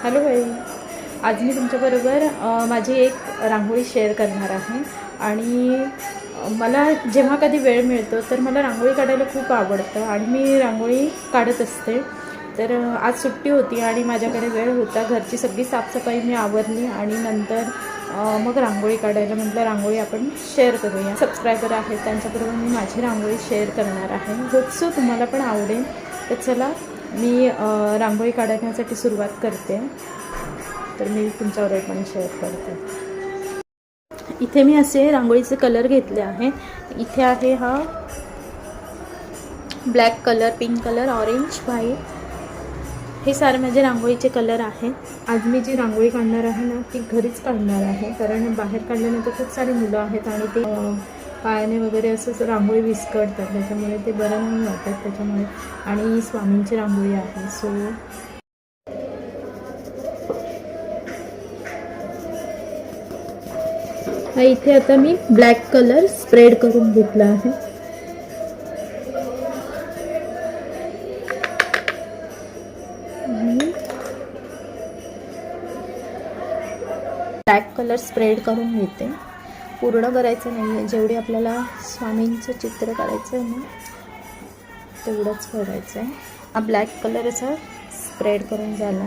Hello बाई, आज मी तुमच्याबरोबर माझी एक रांगोळी शेअर करणार आहे. आणि मला जेव्हा कधी वेळ मिळतो तर मला रांगोळी काढायला खूप आवडतं आणि मी रांगोळी काढत असते. तर आज सुट्टी होती आणि माझ्याकडे वेळ होता. घरची सगळी साफसफाई मी आवरली आणि नंतर मग रांगोळी काढायला म्हटलं रांगोळी आपण शेअर करूया. सबस्क्रायबर आहेत त्यांच्याबरोबर मी माझी रांगोळी शेअर करणार आहे. होप सो तुम्हाला पण आवडेल. तर चला मी रांगोळी काढण्यासाठी सुरुवात करते. तर मी तुमच्याबरोबर पण शेअर करते. इथे मी असे रांगोळीचे कलर घेतले आहे. इथे आहे हा black colour, pink colour, orange, white, हे सारे माझे रांगोळीचे कलर आहेत. आज मी जी रांगोळी काढणार आहे ना ती घरीच काढणार आहे, कारण बाहेर काढल्यानंतर खूप सारी मुलं आहेत आणि ते पायाने वगैरे असं रांगोळी विस्कटतात, त्याच्यामुळे ते बरं नाही वाटत. त्याच्यामुळे आणि स्वामींची रांगोळी आहे. सो इथे आता मी ब्लॅक कलर स्प्रेड करून घेतला आहे. ब्लॅक कलर स्प्रेड करून घेते. पूर्ण करायचं नाही आहे, जेवढे आपल्याला स्वामींचं चित्र काढायचं आहे ना तेवढंच करायचं आहे. हा ब्लॅक कलर असा स्प्रेड करून झाला.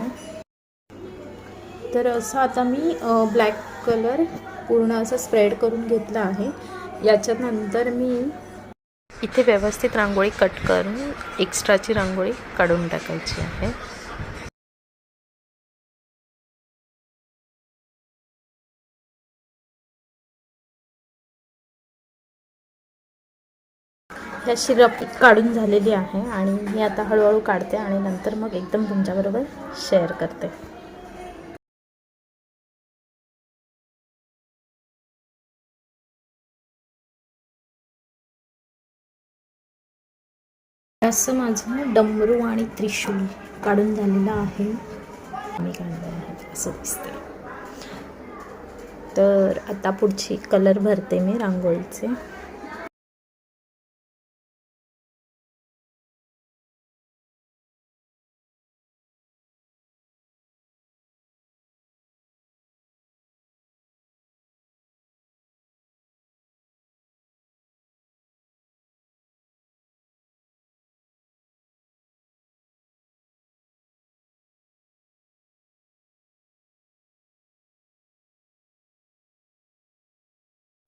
तर असं आता मी ब्लॅक कलर पूर्ण असं स्प्रेड करून घेतला आहे. याच्यानंतर मी इथे व्यवस्थित रांगोळी कट करून एक्स्ट्राची रांगोळी काढून टाकायची आहे. ह्याची रफ काढून झालेली आहे आणि मी आता हळूहळू काढते आणि नंतर मग एकदम तुमच्याबरोबर शेअर करते. असं माझं डमरू आणि त्रिशूल काढून झालेलं आहे. मी काढलं आहे असं दिसतंय. तर आता पुढची कलर भरते मी रांगोळीचे.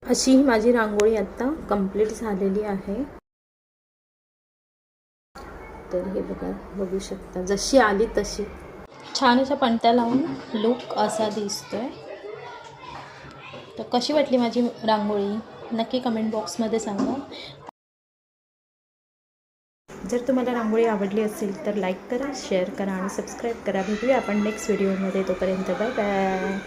अशी ही माझी रांगोळी आता कंप्लीट झालेली आहे. तर हे बघू शकता, जशी आली तशी छान अशा पणत्या लावून लुक असा दिसतोय. तर कशी वाटली माझी रांगोळी नक्की कमेंट बॉक्समध्ये सांगा. जर तुम्हाला रांगोळी आवडली असेल तर लाईक करा, शेअर करा आणि सबस्क्राईब करा. भेटूया आपण नेक्स्ट व्हिडिओमध्ये. तोपर्यंत बाय बाय.